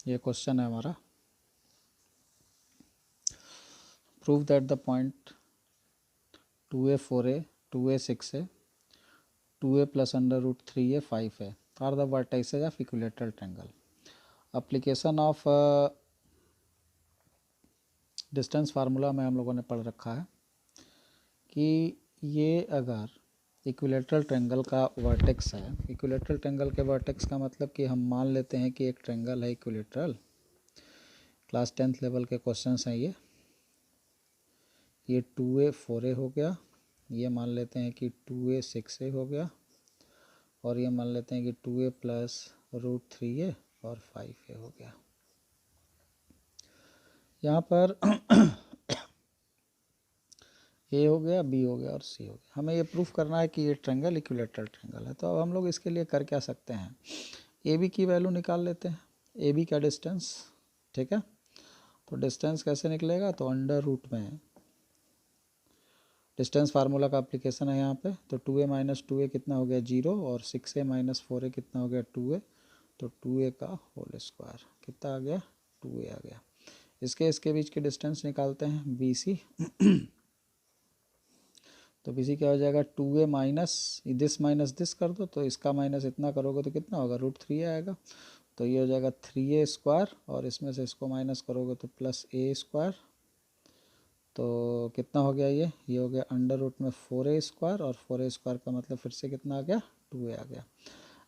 ये क्वेश्चन है हमारा। Prove that the point 2a 4a 2a 6a 2a plus under root 3a 5a are the vertices of equilateral triangle. Application of distance formula में हम लोगों ने पढ़ रखा है कि ये अगर इक्विलेटरल ट्रायंगल का वर्टेक्स है, इक्विलेटरल ट्रायंगल के वर्टेक्स का मतलब कि हम मान लेते हैं कि एक ट्रायंगल है इक्विलेटरल। क्लास 10th लेवल के क्वेश्चंस हैं ये 2a 4a हो गया, ये मान लेते हैं कि 2a 6a हो गया, और ये मान लेते हैं कि 2a प्लस रूट 3a और 5a हो गया। यहाँ पर ए हो गया, बी हो गया और सी हो गया। हमें ये प्रूफ करना है कि ये ट्रायंगल इक्विलेटरल ट्रायंगल है। तो अब हम लोग इसके लिए कर क्या सकते हैं, ए बी की वैल्यू निकाल लेते हैं, ए बी का डिस्टेंस। ठीक है, तो डिस्टेंस कैसे निकलेगा, तो अंडर रूट में डिस्टेंस फार्मूला का एप्लीकेशन है यहाँ पे। तो 2a माइनस 2a कितना हो गया 0, और 6a माइनस 4a कितना हो गया 2a, तो 2a का होल स्क्वायर कितना आ गया 2a आ गया। इसके बीच के डिस्टेंस निकालते हैं BC। तो BC क्या हो जाएगा 2a माइनस दिस कर दो, तो इसका माइनस इतना करोगे तो कितना होगा रूट 3 आएगा। तो ये हो जाएगा 3a स्क्वायर, और इसमें से इसको माइनस करोगे तो प्लस a स्क्वायर। तो कितना हो गया ये हो गया अंडर रूट में 4a स्क्वायर, और 4a स्क्वायर का मतलब फिर से कितना आ गया 2a आ गया।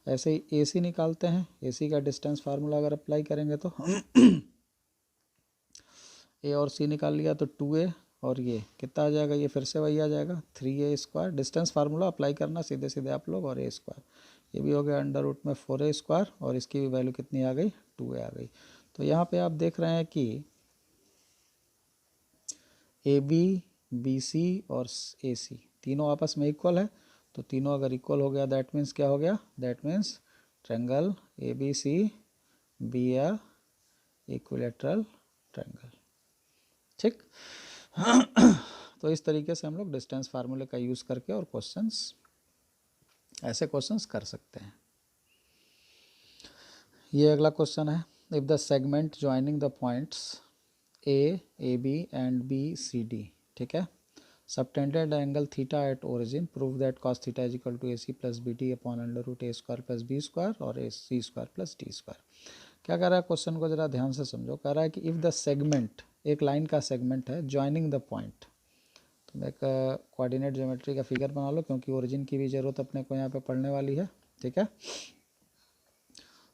ऐसे ही AC निकालते हैं, AC का डिस्टेंस फार्मूला अगर अप्लाई करेंगे तो A और C निकाल लिया तो 2a, और ये कितना आ जाएगा, ये फिर से वही आ जाएगा 3a square. Distance formula apply करना सीधे सीधे आप लोग, और a स्क्वायर ये भी हो गया अंडर रूट में 4a स्क्वायर, और इसकी भी वैल्यू कितनी आ गई 2a आ गई। तो यहाँ पे आप देख रहे हैं कि AB BC और AC तीनों आपस में इक्वल है। तो तीनों अगर इक्वल हो गया दैट मीन्स क्या हो गया, that means triangle ABC B A equilateral triangle. ठीक। तो इस तरीके से हम लोग डिस्टेंस फार्मूले का यूज़ करके और ऐसे क्वेश्चंस कर सकते हैं। ये अगला क्वेश्चन है, if the segment joining the points AB and BCD, ठीक है, subtended angle theta at origin, prove that cos theta is equal to AC plus BD upon under root A square plus B square और AC square plus D square. क्या कह रहा है question को ज़रा ध्यान से समझो। कह रहा है कि इफ़ द सेगमेंट, एक लाइन का सेगमेंट है ज्वाइनिंग द पॉइंट, तो एक कोऑर्डिनेट ज्योमेट्री का फिगर बना लो, क्योंकि ओरिजिन की भी ज़रूरत अपने को यहाँ पे पढ़ने वाली है। ठीक है,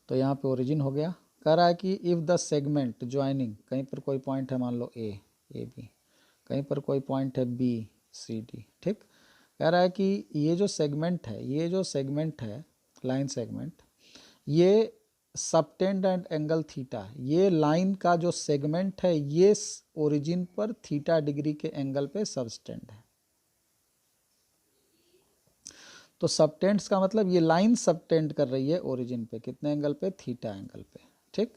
तो यहाँ पे ओरिजिन हो गया। कह रहा है कि इफ़ द सेगमेंट ज्वाइनिंग, कहीं पर कोई पॉइंट है, मान लो AB, कहीं पर कोई पॉइंट है BCD। ठीक, कह रहा है कि ये जो सेगमेंट है लाइन सेगमेंट, ये सबटेंड एंड एंगल थीटा, ये लाइन का जो सेगमेंट है ये ओरिजिन पर थीटा डिग्री के एंगल पे सबटेंड है। तो सबटेंड्स का मतलब ये लाइन सबटेंड कर रही है ओरिजिन पे, कितने एंगल पे, थीटा एंगल पे। ठीक,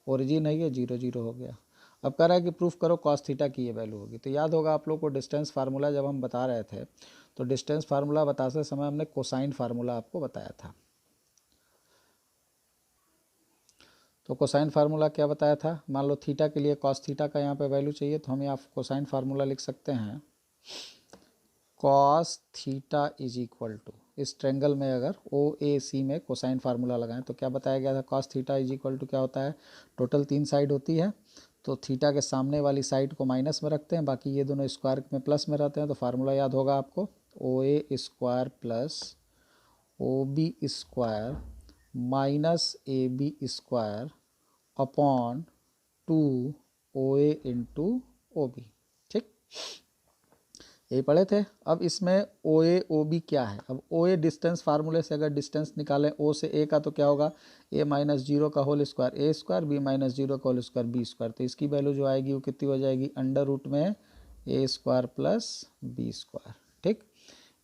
ओरिजिन है ये 0 0 हो गया। अब कह रहा है कि प्रूफ करो कॉस थीटा की ये वैल्यू होगी। तो याद होगा आप लोग को डिस्टेंस फार्मूला जब हम बता रहे थे, तो डिस्टेंस फार्मूला बताते समय हमने कोसाइन फार्मूला आपको बताया था। तो कोसाइन फार्मूला क्या बताया था, मान लो थीटा के लिए कॉस थीटा का यहाँ पे वैल्यू चाहिए, तो हम यहाँ कोसाइन फार्मूला लिख सकते हैं, cos theta is equal to, इस ट्रेंगल में अगर OAC में कोसाइन फार्मूला लगाएं तो क्या बताया गया था, cos theta is equal to क्या होता है, टोटल 3 साइड होती है, तो थीटा के सामने वाली साइड को माइनस में रखते हैं, बाकी ये दोनों स्क्वायर में प्लस में रहते हैं। तो फार्मूला याद होगा आपको, OA square plus OB square minus AB square upon 2OA into OB। ठीक, यही पढ़े थे। अब इसमें OA OB क्या है, अब OA डिस्टेंस फार्मूले से अगर डिस्टेंस निकालें O से A का, तो क्या होगा A माइनस 0 का whole square A square, B minus 0 का होल स्क्वायर B स्क्वायर। तो इसकी वैल्यू जो आएगी वो कितनी हो जाएगी, अंडर रूट में A square plus B square. ठीक,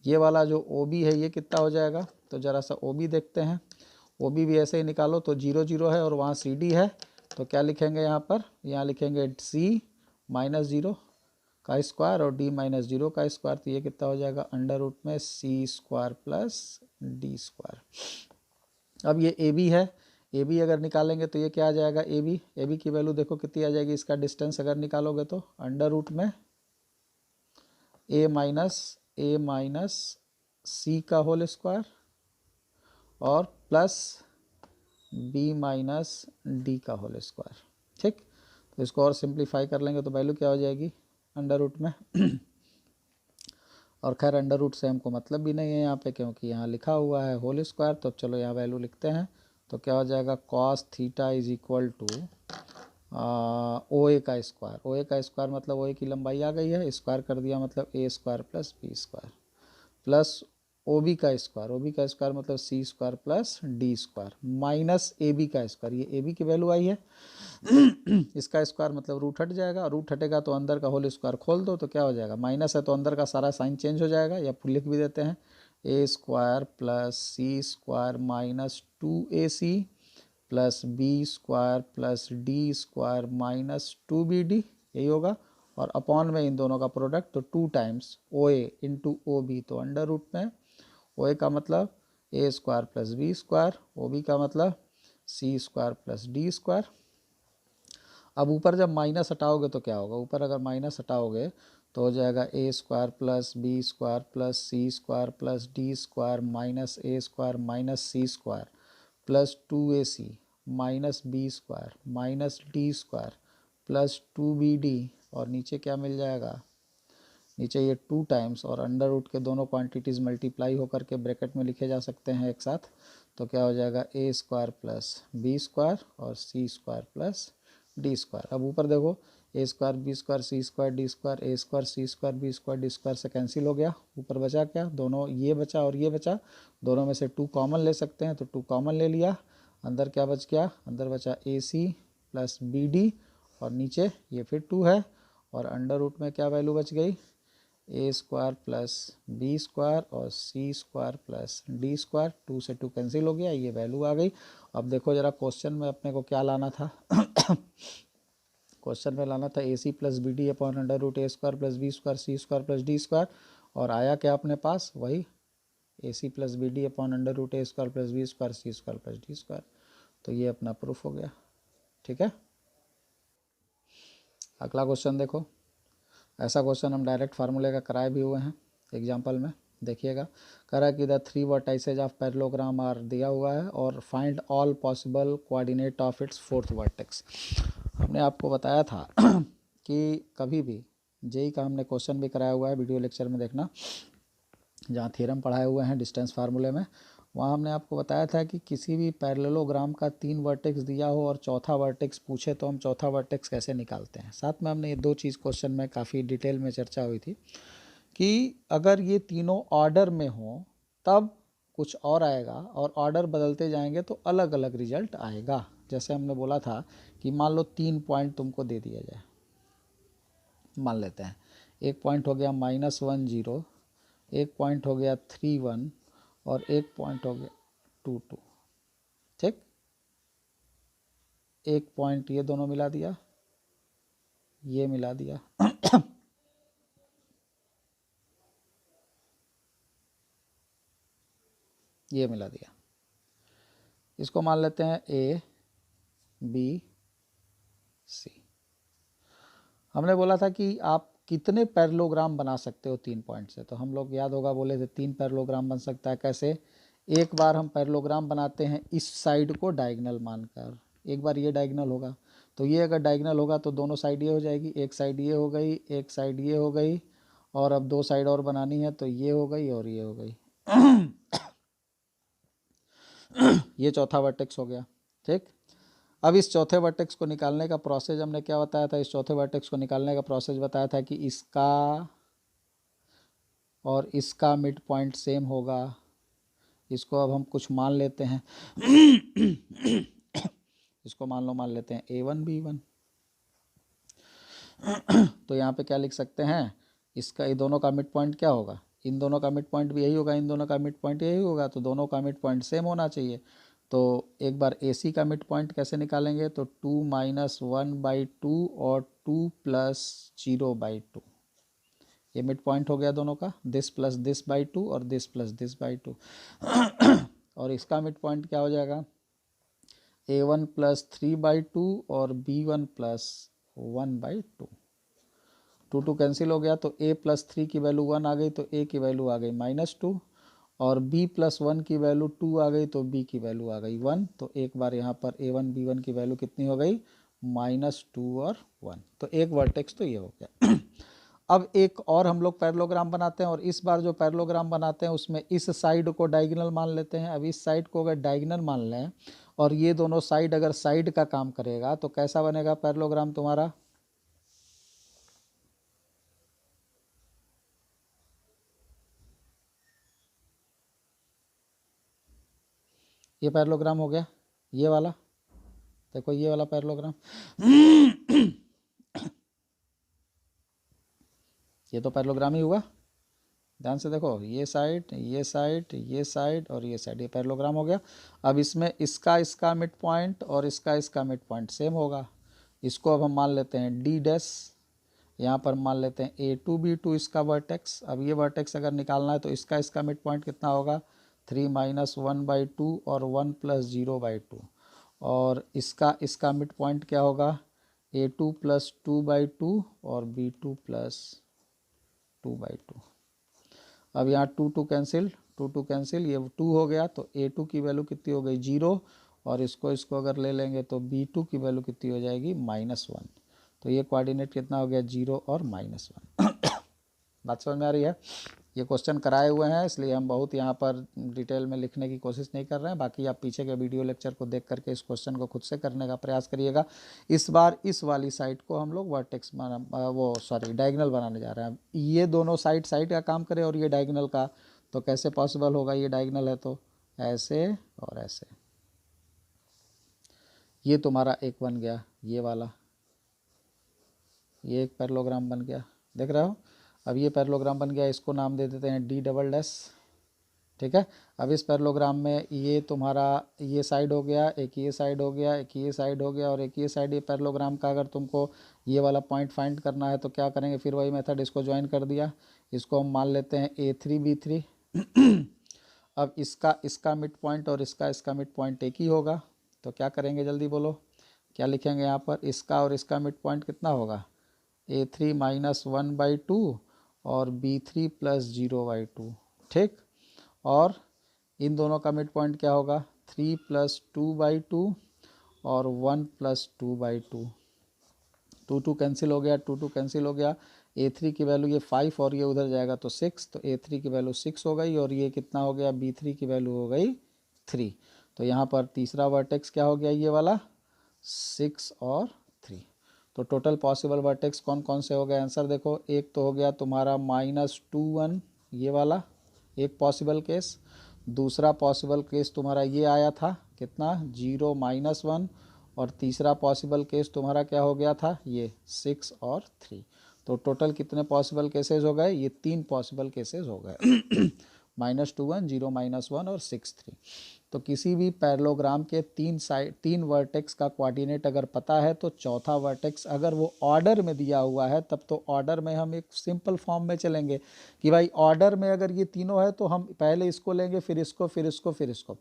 ये वाला जो OB है ये कितना हो जाएगा, तो ज़रा सा OB देखते हैं। OB भी ऐसे ही निकालो, तो 0 0 है और वहाँ CD है, तो क्या लिखेंगे यहाँ पर, यहाँ लिखेंगे C माइनस 0 का स्क्वायर और D माइनस 0 का स्क्वायर। तो ये कितना हो जाएगा अंडर रूट में C square plus D square. अब ये AB है, ए बी अगर निकालेंगे तो ये क्या आ जाएगा, ए बी की वैल्यू देखो कितनी आ जाएगी, इसका डिस्टेंस अगर निकालोगे तो अंडर रूट में ए माइनस सी का होल स्क्वायर और प्लस बी माइनस डी का होल स्क्वायर। ठीक, तो इसको और सिंप्लीफाई कर लेंगे तो वैल्यू क्या हो जाएगी अंडर रूट में और खैर अंडर रूट से हमको मतलब भी नहीं है यहाँ पे, क्योंकि यहाँ लिखा हुआ है होल स्क्वायर। तो चलो यहाँ वैल्यू लिखते हैं, तो क्या हो जाएगा cos theta is equal to o a का स्क्वायर। ओ ए का स्क्वायर मतलब ओ ए की लंबाई आ गई है, स्क्वायर कर दिया मतलब a square plus B square plus o b का स्क्वायर मतलब c square plus D square minus a b का स्क्वायर, ये ए बी की वैल्यू आई है इसका स्क्वायर मतलब रूट हट जाएगा, रूट हटेगा तो अंदर का होल स्क्वायर खोल दो तो क्या हो जाएगा, माइनस है तो अंदर का सारा साइन चेंज हो जाएगा, या फिर लिख भी देते हैं a square plus c square minus 2ac plus B square plus D square minus 2bd, यही होगा। और अपॉन में इन दोनों का प्रोडक्ट, तो 2 times o a into o b, तो अंडर रूट में ओ ए का मतलब a square plus B square, o b का मतलब c square plus D square. अब ऊपर जब माइनस हटाओगे तो क्या होगा, ऊपर अगर माइनस हटाओगे तो हो जाएगा ए square plus B square plus c square plus D square minus a square minus c square plus 2ac minus b square minus d square plus 2bd, और नीचे क्या मिल जाएगा, नीचे ये 2 टाइम्स और अंडर रूट के दोनों क्वांटिटीज़ मल्टीप्लाई होकर के ब्रैकेट में लिखे जा सकते हैं एक साथ, तो क्या हो जाएगा ए स्क्वायर प्लस बी स्क्वायर और C square plus D square. अब ऊपर देखो A square B square C square D square, A square C square B square D square से कैंसिल हो गया, ऊपर बचा क्या, दोनों ये बचा और ये बचा, दोनों में से 2 कॉमन ले सकते हैं तो 2 कॉमन ले लिया, अंदर क्या बच गया, अंदर बचा ए सी प्लस बी डी और नीचे ये फिर 2 है, और अंडर रूट में क्या वैल्यू बच गई, ए स्क्वायर प्लस बी स्क्वायर और C square plus D square, 2 से 2 कैंसिल हो गया, ये वैल्यू आ गई। अब देखो ज़रा क्वेश्चन में अपने को क्या लाना था क्वेश्चन में लाना था A C plus B D upon under root A square plus B square C square plus D square, और आया क्या अपने पास, वही A C plus B D upon under root A square plus B square C square plus D square. तो ये अपना proof हो गया। ठीक है, अगला क्वेश्चन देखो, ऐसा क्वेश्चन हम डायरेक्ट फार्मूले का कराए भी हुए हैं एग्जाम्पल में, देखिएगा। करा कि द 3 वर्टाइसेज ऑफ पैरेललोग्राम आर दिया हुआ है और find all possible coordinate of it's 4th vertex. हमने आपको बताया था कि कभी भी जेई का हमने क्वेश्चन भी कराया हुआ है, वीडियो लेक्चर में देखना, जहाँ थ्योरम पढ़ाए हुए हैं डिस्टेंस फार्मूले में, वहाँ हमने आपको बताया था कि किसी भी पैरेललोग्राम का 3 वर्टेक्स दिया हो और चौथा वर्टेक्स पूछे तो हम चौथा वर्टेक्स कैसे निकालते हैं। साथ में हमने ये 2 चीज़ क्वेश्चन में काफ़ी डिटेल में चर्चा हुई थी कि अगर ये तीनों ऑर्डर में हो तब कुछ और आएगा, और ऑर्डर बदलते जाएंगे तो अलग अलग रिजल्ट आएगा। जैसे हमने बोला था कि मान लो 3 पॉइंट तुमको दे दिया जाए, मान लेते हैं एक पॉइंट हो गया -1 0, एक पॉइंट हो गया 3 1 और एक पॉइंट हो गया 2 2। ठीक, एक पॉइंट ये दोनों मिला दिया, ये मिला दिया ये मिला दिया, इसको मान लेते हैं ए बी सी। हमने बोला था कि आप कितने पैरेललोग्राम बना सकते हो 3 पॉइंट से, तो हम लोग याद होगा बोले थे 3 पैरेललोग्राम बन सकता है। कैसे, एक बार हम पैरेललोग्राम बनाते हैं इस साइड को डायगोनल मानकर, एक बार ये डायगोनल होगा तो ये अगर डायगोनल होगा तो दोनों साइड ये हो जाएगी, एक साइड ये हो गई, एक साइड ये हो गई, और अब 2 साइड और बनानी है तो ये हो गई और ये हो गई ये चौथा वर्टेक्स हो गया। ठीक, अब इस चौथे वर्टेक्स को निकालने का प्रोसेस हमने क्या बताया था, इस चौथे वर्टेक्स को निकालने का प्रोसेस बताया था कि इसका और इसका मिड पॉइंट सेम होगा। इसको अब हम कुछ मान लेते हैं इसको मान लेते हैं A1 B1 तो यहाँ पे क्या लिख सकते हैं, इसका ये दोनों का मिड पॉइंट क्या होगा, इन दोनों का मिड पॉइंट भी यही होगा, इन दोनों का मिड पॉइंट यही होगा, तो दोनों का मिड पॉइंट सेम होना चाहिए। तो एक बार AC का मिड पॉइंट कैसे निकालेंगे, तो 2 - 1/2 और 2 + 0/2, ये मिड पॉइंट हो गया दोनों का, दिस प्लस दिस बाई 2 और दिस प्लस दिस बाई 2 और इसका मिड पॉइंट क्या हो जाएगा, a1 प्लस 3/2 और b1 प्लस 1/2। 2 कैंसिल हो गया तो a प्लस 3 की वैल्यू 1 आ गई तो a की वैल्यू आ गई -2 और b प्लस 1 की वैल्यू 2 आ गई तो b की वैल्यू आ गई 1। तो एक बार यहाँ पर a1 b1 की वैल्यू कितनी हो गई -2 और 1। तो एक वर्टेक्स तो ये हो गया। अब एक और हम लोग पैरेललोग्राम बनाते हैं और इस बार जो पैरेललोग्राम बनाते हैं उसमें इस साइड को डायगोनल मान लेते हैं। अब इस साइड को अगर डायगोनल मान लें और ये दोनों साइड अगर साइड का काम करेगा तो कैसा बनेगा पैरेललोग्राम तुम्हारा? ये पैरेललोग्राम हो गया, ये वाला देखो, ये वाला पैरेललोग्राम ये तो पैरेललोग्राम ही हुआ। ध्यान से देखो, ये साइड ये साइड ये साइड और ये साइड, ये पैरेललोग्राम हो गया। अब इसमें इसका मिड पॉइंट और इसका मिड पॉइंट सेम होगा। इसको अब हम मान लेते हैं डी डैश, यहाँ पर मान लेते हैं A2 B2 इसका वर्टेक्स। अब ये वर्टेक्स अगर निकालना है तो इसका मिड पॉइंट कितना होगा 3 - 1/2 और 1 + 0/2 और इसका मिड पॉइंट क्या होगा A2 + 2/2 और B2 + 2/2। अब यहाँ 2 कैंसिल, 2 कैंसिल, ये 2 हो गया तो A2 की वैल्यू कितनी हो गई 0 और इसको अगर ले लेंगे तो B2 की वैल्यू कितनी हो जाएगी -1। तो ये कोऑर्डिनेट कितना हो गया 0 और -1। बात समझ में आ रही है? ये क्वेश्चन कराए हुए हैं इसलिए हम बहुत यहाँ पर डिटेल में लिखने की कोशिश नहीं कर रहे हैं। बाकी आप पीछे के वीडियो लेक्चर को देख करके इस क्वेश्चन को खुद से करने का प्रयास करिएगा। इस बार इस वाली साइड को हम लोग वर्टेक्स डायगोनल बनाने जा रहे हैं। ये दोनों साइड का काम करें और ये डायगोनल का, तो कैसे पॉसिबल होगा? ये डायगोनल है तो ऐसे और ऐसे। ये तुम्हारा एक बन गया, ये वाला, ये एक पैरेललोग्राम बन गया, देख रहे हो। अब ये पैरेललोग्राम बन गया, इसको नाम दे देते हैं D डबल डैश, ठीक है। अब इस पैरेललोग्राम में ये तुम्हारा ये साइड हो गया, एक ये साइड हो गया, एक ये साइड हो गया और एक ये साइड। ये पैरेललोग्राम का अगर तुमको ये वाला पॉइंट फाइंड करना है तो क्या करेंगे, फिर वही मेथड, इसको ज्वाइन कर दिया। इसको हम मान लेते हैं A3 B3। अब इसका मिड पॉइंट और इसका मिड पॉइंट एक ही होगा, तो क्या करेंगे जल्दी बोलो, क्या लिखेंगे यहाँ पर? इसका और इसका मिड पॉइंट कितना होगा A3 - 1/2 और B3 + 0/2, ठीक। और इन दोनों का मिड पॉइंट क्या होगा 3 + 2/2 और 1 + 2/2। 2 कैंसिल हो गया, 2 कैंसिल हो गया। A3 की वैल्यू ये 5 और ये उधर जाएगा तो 6, तो A3 की वैल्यू 6 हो गई और ये कितना हो गया B3 की वैल्यू हो गई 3। तो यहाँ पर तीसरा वर्टेक्स क्या हो गया, ये वाला 6 और 3। तो टोटल पॉसिबल वर्टेक्स कौन कौन से हो गए? आंसर देखो, एक तो हो गया तुम्हारा -2 1, ये वाला एक पॉसिबल केस। दूसरा पॉसिबल केस तुम्हारा ये आया था कितना 0 -1 और तीसरा पॉसिबल केस तुम्हारा क्या हो गया था ये 6 और 3। तो टोटल कितने पॉसिबल केसेस हो गए? ये 3 पॉसिबल केसेस हो गए -2 1, 0 -1 और 6 3। तो किसी भी पैरेललोग्राम के तीन वर्टेक्स का कोऑर्डिनेट अगर पता है तो चौथा वर्टेक्स अगर वो ऑर्डर में दिया हुआ है तब तो ऑर्डर में हम एक सिंपल फॉर्म में चलेंगे कि भाई ऑर्डर में अगर ये तीनों है तो हम पहले इसको लेंगे, फिर इसको, फिर इसको, फिर इसको।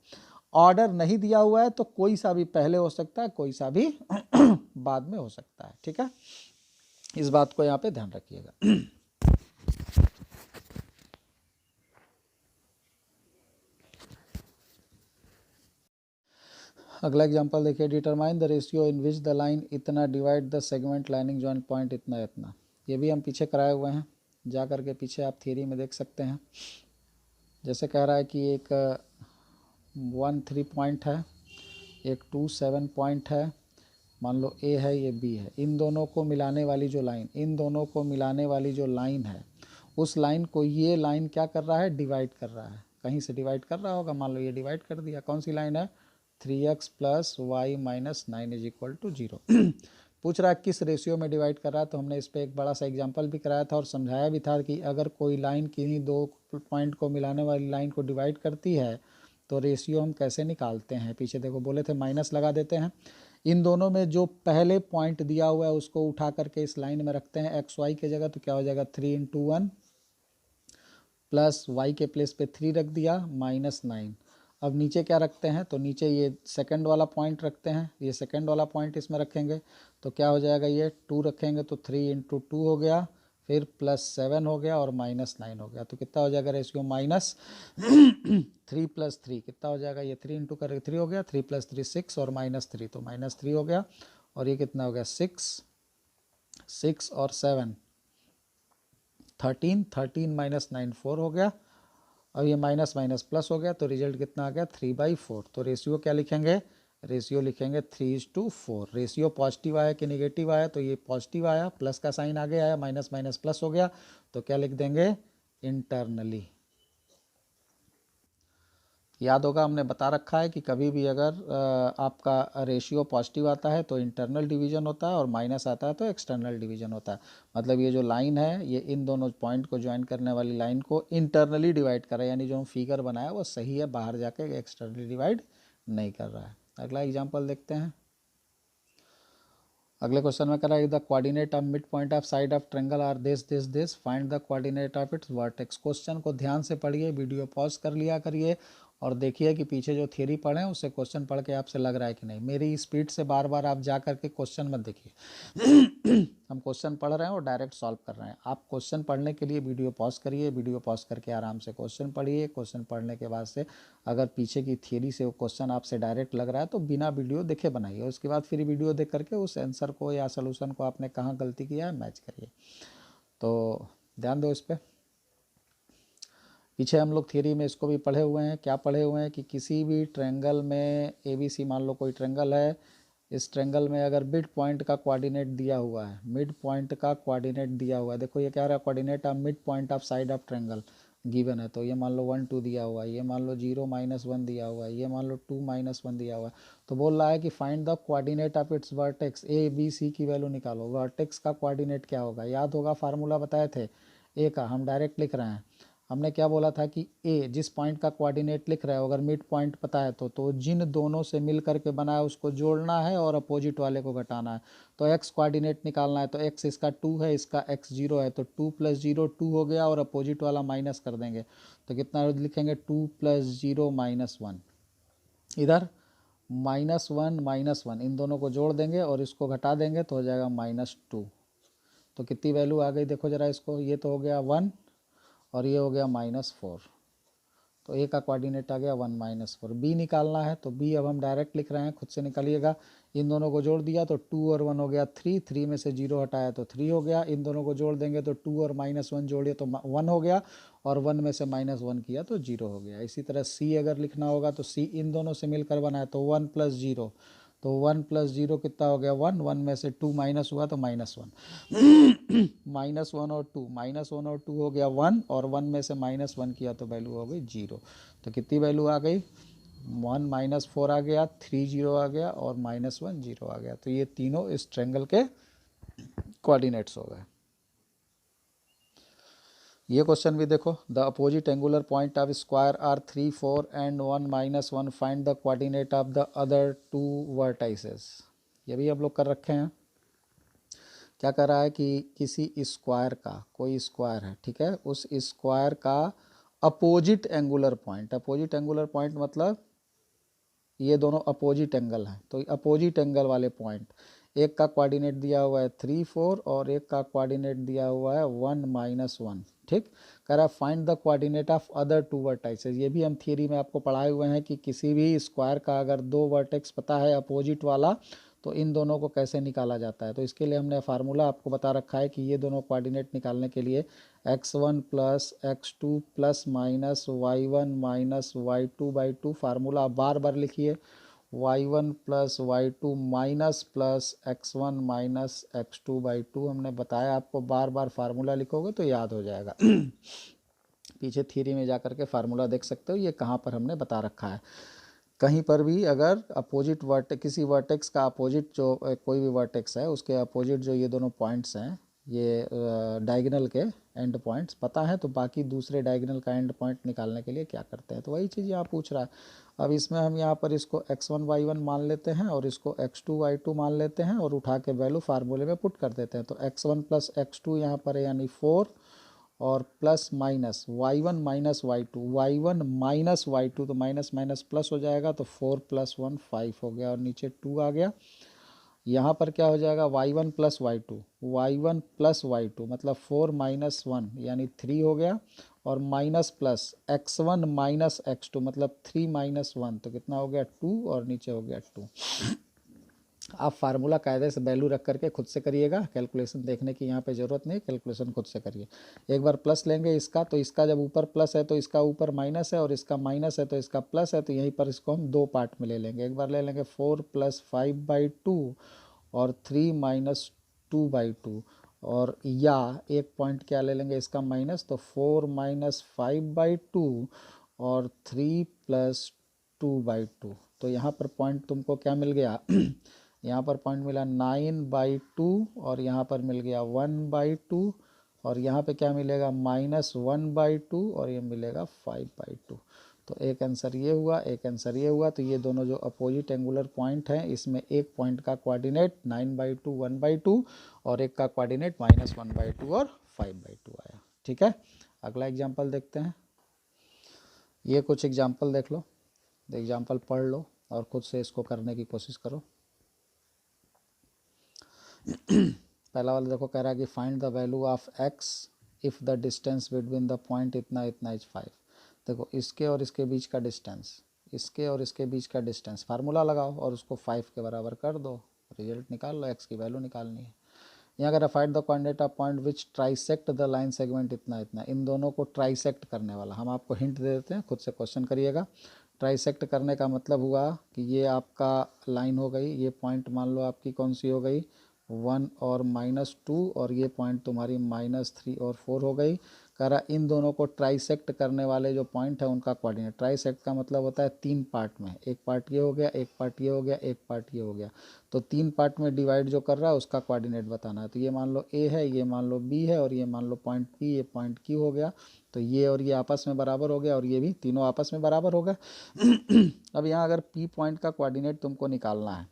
ऑर्डर नहीं दिया हुआ है तो कोई सा भी पहले हो सकता है, कोई सा भी बाद में हो सकता है, ठीक है। इस बात को यहाँ पे ध्यान रखिएगा। अगला एग्जांपल देखिए, determine the ratio in which the line इतना divide the segment lining joint point इतना इतना। ये भी हम पीछे कराए हुए हैं, जा करके पीछे आप थ्योरी में देख सकते हैं। जैसे कह रहा है कि एक 1 3 पॉइंट है, एक 2 7 पॉइंट है, मान लो ए है, ये बी है। इन दोनों को मिलाने वाली जो लाइन, इन दोनों को मिलाने वाली जो लाइन है, उस लाइन को ये लाइन क्या कर रहा है, डिवाइड कर रहा है। कहीं से डिवाइड कर रहा होगा, मान लो ये डिवाइड कर दिया। कौन सी लाइन है 3x + y - 9 = 0। पूछ रहा है किस रेशियो में डिवाइड कर रहा है, तो हमने इस पर एक बड़ा सा एग्जांपल भी कराया था और समझाया भी था कि अगर कोई लाइन किन्हीं दो पॉइंट को मिलाने वाली लाइन को डिवाइड करती है तो रेशियो हम कैसे निकालते हैं। पीछे देखो बोले थे माइनस लगा देते हैं। इन दोनों में जो पहले पॉइंट दिया हुआ है उसको उठा करके इस लाइन में रखते हैं एक्स वाई के जगह, तो क्या हो जाएगा 3 × 1 प्लस वाई के प्लेस पे 3 रख दिया -9। अब नीचे क्या रखते हैं, तो नीचे ये सेकंड वाला पॉइंट रखते हैं, ये सेकंड वाला पॉइंट इसमें रखेंगे तो क्या हो जाएगा, ये 2 रखेंगे तो 3 इंटू 2 हो गया, फिर +7 हो गया और -9 हो गया। तो कितना हो जाएगा रेशियो -3 + 3 कितना हो जाएगा, ये 3 इंटू करके 3 हो गया, 3 + 3 6 और -3 तो -3 हो गया। और ये कितना हो गया 6 और 7 13 13 - 9 4 हो गया। अब ये माइनस माइनस प्लस हो गया तो रिजल्ट कितना आ गया 3/4। तो रेशियो क्या लिखेंगे, रेशियो लिखेंगे 3:4। रेशियो पॉजिटिव आया कि नेगेटिव आया, तो ये पॉजिटिव आया, प्लस का साइन आगे आया, माइनस माइनस प्लस हो गया, तो क्या लिख देंगे इंटरनली। याद होगा हमने बता रखा है कि कभी भी अगर आपका रेशियो पॉजिटिव आता है तो इंटरनल डिवीजन होता है और माइनस आता है तो एक्सटर्नल डिवीजन होता है। मतलब ये जो लाइन है ये इन दोनों पॉइंट को ज्वाइन करने वाली लाइन को इंटरनली डिवाइड कर रहा है, यानी जो हम फिगर बनाया वो सही है, बाहर जाके एक्सटर्नली डिवाइड नहीं कर रहा है। अगला एग्जाम्पल देखते हैं। अगले क्वेश्चन में करा the coordinate of mid point of side of triangle are this find the coordinate of its vertex. Question को ध्यान से पढ़िए, वीडियो पॉज कर लिया करिए और देखिए कि पीछे जो थ्योरी पढ़े उससे क्वेश्चन पढ़ के आपसे लग रहा है कि नहीं। मेरी स्पीड से बार बार आप जा करके क्वेश्चन मत देखिए हम क्वेश्चन पढ़ रहे हैं और डायरेक्ट सॉल्व कर रहे हैं। आप क्वेश्चन पढ़ने के लिए वीडियो पॉज करिए, वीडियो पॉज करके आराम से क्वेश्चन पढ़िए। क्वेश्चन पढ़ने के बाद से अगर पीछे की थ्योरी से वो क्वेश्चन आपसे डायरेक्ट लग रहा है तो बिना वीडियो देखे बनाइए, उसके बाद फिर वीडियो देख करके उस आंसर को या सोल्यूशन को आपने कहाँ गलती किया है मैच करिए। तो ध्यान दो इस पर। पीछे हम लोग थ्योरी में इसको भी पढ़े हुए हैं। क्या पढ़े हुए हैं कि किसी भी ट्रायंगल में ABC मान लो कोई ट्रायंगल है, इस ट्रायंगल में अगर मिड पॉइंट का कोऑर्डिनेट दिया हुआ है, मिड पॉइंट का कोऑर्डिनेट दिया हुआ है, देखो ये क्या रहा है coordinate of mid point of side of triangle given है। तो ये मान लो 1 2 दिया हुआ है, ये मान लो 0 -1 दिया हुआ है, ये मान लो 2 -1 दिया हुआ है। तो बोल रहा है कि find the coordinate of its vertex, ABC की वैल्यू निकालो। वर्टेक्स का कोऑर्डिनेट क्या होगा, याद होगा फार्मूला बताए थे ए का, हम डायरेक्ट लिख रहे हैं। हमने क्या बोला था कि ए जिस पॉइंट का कोऑर्डिनेट लिख रहा है अगर मिड पॉइंट पता है तो जिन दोनों से मिल करके बना है उसको जोड़ना है और अपोजिट वाले को घटाना है। तो एक्स कोऑर्डिनेट निकालना है, तो एक्स इसका 2 है, इसका x 0 है, तो 2 + 0 2 हो गया और अपोजिट वाला माइनस कर देंगे तो कितना लिखेंगे 2 + 0 -1। इधर -1 इन दोनों को जोड़ देंगे और इसको घटा देंगे तो हो जाएगा -2। तो कितनी वैल्यू आ गई देखो जरा इसको, ये तो हो गया 1 और ये हो गया -4। तो ए का कोऑर्डिनेट आ गया 1 - 4। बी निकालना है तो बी अब हम डायरेक्ट लिख रहे हैं, खुद से निकालिएगा। इन दोनों को जोड़ दिया तो 2 और 1 हो गया 3, 3 में से 0 हटाया तो 3 हो गया। इन दोनों को जोड़ देंगे तो 2 और -1 जोड़िए तो 1 हो गया और 1 में से -1 किया तो 0 हो गया। इसी तरह सी अगर लिखना होगा तो सी इन दोनों से मिलकर बना है तो 1 + 0, तो 1 + 0 कितना हो गया 1, 1 में से 2 माइनस हुआ तो -1 -1 और 2, -1 और 2 हो गया 1 और 1 में से -1 किया तो वैल्यू हो गई 0। तो कितनी वैल्यू आ गई 1 - 4 आ गया, 3 0 आ गया और -1 0 आ गया। तो ये तीनों इस ट्रायंगल के कोऑर्डिनेट्स हो गए। ये क्वेश्चन भी देखो, the opposite angular point of square are 3 4 and 1 -1 find the coordinate of the other 2 vertices. ये भी हम लोग कर रखे हैं। क्या कर रहा है कि किसी स्क्वायर का, कोई स्क्वायर है ठीक है, उस स्क्वायर का opposite angular point, opposite angular point मतलब ये दोनों अपोजिट एंगल हैं, तो अपोजिट एंगल वाले पॉइंट, एक का कोऑर्डिनेट दिया हुआ है 3 4 और एक का कोऑर्डिनेट दिया हुआ है 1 -1। ठीक, कह रहा है find the coordinate of other 2 vertices. ये भी हम थियरी में आपको पढ़ाए हुए हैं कि किसी भी स्क्वायर का अगर 2 वर्टेक्स पता है अपोजिट वाला तो इन दोनों को कैसे निकाला जाता है। तो इसके लिए हमने फार्मूला आपको बता रखा है कि ये दोनों कोऑर्डिनेट निकालने के लिए x1 + x2 ± y1 - y2/2 formula बार बार लिखिए, y1 + y2 minus plus x1 - x2/2 हमने बताया आपको, बार बार फार्मूला लिखोगे तो याद हो जाएगा पीछे थ्योरी में जा कर के फार्मूला देख सकते हो, ये कहाँ पर हमने बता रखा है। कहीं पर भी अगर अपोजिट वर्टेक्स, किसी वर्टेक्स का अपोजिट जो कोई भी वर्टेक्स है उसके अपोजिट जो ये दोनों पॉइंट्स हैं, ये डायगोनल के एंड पॉइंट्स पता है तो बाकी दूसरे डायगोनल का एंड पॉइंट निकालने के लिए क्या करते हैं, तो वही चीज़ यहाँ पूछ रहा है। अब इसमें हम यहाँ पर इसको x1 y1 मान लेते हैं और इसको x2 y2 मान लेते हैं और उठा के वैल्यू फार्मूले में पुट कर देते हैं। तो x1 + x2 यहाँ पर है यानी 4 और plus minus y1 minus y2, y1 minus y2 तो माइनस माइनस प्लस हो जाएगा, तो 4 + 1 5 हो गया और नीचे 2 आ गया। यहाँ पर क्या हो जाएगा y1 plus y1 plus y2 मतलब 4 माइनस 1 यानी 3 हो गया, और minus plus x1 minus x2 मतलब 3 माइनस 1 तो कितना हो गया 2 और नीचे हो गया 2। आप फार्मूला कायदे से वैल्यू रख करके खुद से करिएगा, कैलकुलेशन देखने की यहाँ पे ज़रूरत नहीं, कैलकुलेशन खुद से करिए। एक बार प्लस लेंगे इसका, तो इसका जब ऊपर प्लस है तो इसका ऊपर माइनस है, और इसका माइनस है तो इसका प्लस है, तो यहीं पर इसको हम दो पार्ट में ले लेंगे। एक बार ले लेंगे 4 + 5/2 और 3 - 2/2, और या एक पॉइंट क्या ले लेंगे इसका माइनस, तो 4 - 5/2 और 3 + 2/2। तो यहाँ पर पॉइंट तुमको क्या मिल गया यहाँ पर पॉइंट मिला 9/2 और यहाँ पर मिल गया 1/2, और यहाँ पे क्या मिलेगा -1/2 और ये मिलेगा 5/2। तो एक आंसर ये हुआ, एक आंसर ये हुआ। तो ये दोनों जो अपोजिट एंगुलर पॉइंट हैं, इसमें एक पॉइंट का कोऑर्डिनेट 9/2 1/2 और एक का कोऑर्डिनेट -1/2 और 5/2 आया। ठीक है, अगला एग्जाम्पल देखते हैं। ये कुछ एग्जाम्पल देख लो, एग्जाम्पल पढ़ लो और खुद से इसको करने की कोशिश करो। पहला वाला देखो, कह रहा है कि find the value of x if the distance between the point इतना इतना इज 5। देखो इसके और इसके बीच का डिस्टेंस, इसके और इसके बीच का डिस्टेंस, फार्मूला लगाओ और उसको 5 के बराबर कर दो, रिजल्ट निकाल लो, x की वैल्यू निकालनी है। यहाँ अगर find the coordinate of point which trisect the line segment इतना इतना, इन दोनों को ट्राइसेक्ट करने वाला, हम आपको हिंट दे देते हैं, खुद से क्वेश्चन करिएगा। ट्राइसेक्ट करने का मतलब हुआ कि ये आपका लाइन हो गई, ये पॉइंट मान लो आपकी कौन सी हो गई 1 और -2, और ये पॉइंट तुम्हारी -3 और 4 हो गई। कह रहा इन दोनों को ट्राइसेक्ट करने वाले जो पॉइंट है उनका कोऑर्डिनेट, ट्राइसेक्ट का मतलब होता है 3 पार्ट में, एक पार्ट ये हो गया, एक पार्ट ये हो गया, एक पार्ट ये हो गया, तो 3 पार्ट में डिवाइड जो कर रहा है उसका कोऑर्डिनेट बताना है। तो ये मान लो ए है, ये मान लो बी है, और ये मान लो पॉइंट पी, ये पॉइंट क्यू हो गया। तो ये और ये आपस में बराबर हो गया, और ये भी तीनों आपस में बराबर हो गए। अब यहाँ अगर पी पॉइंट का कोऑर्डिनेट तुमको निकालना है,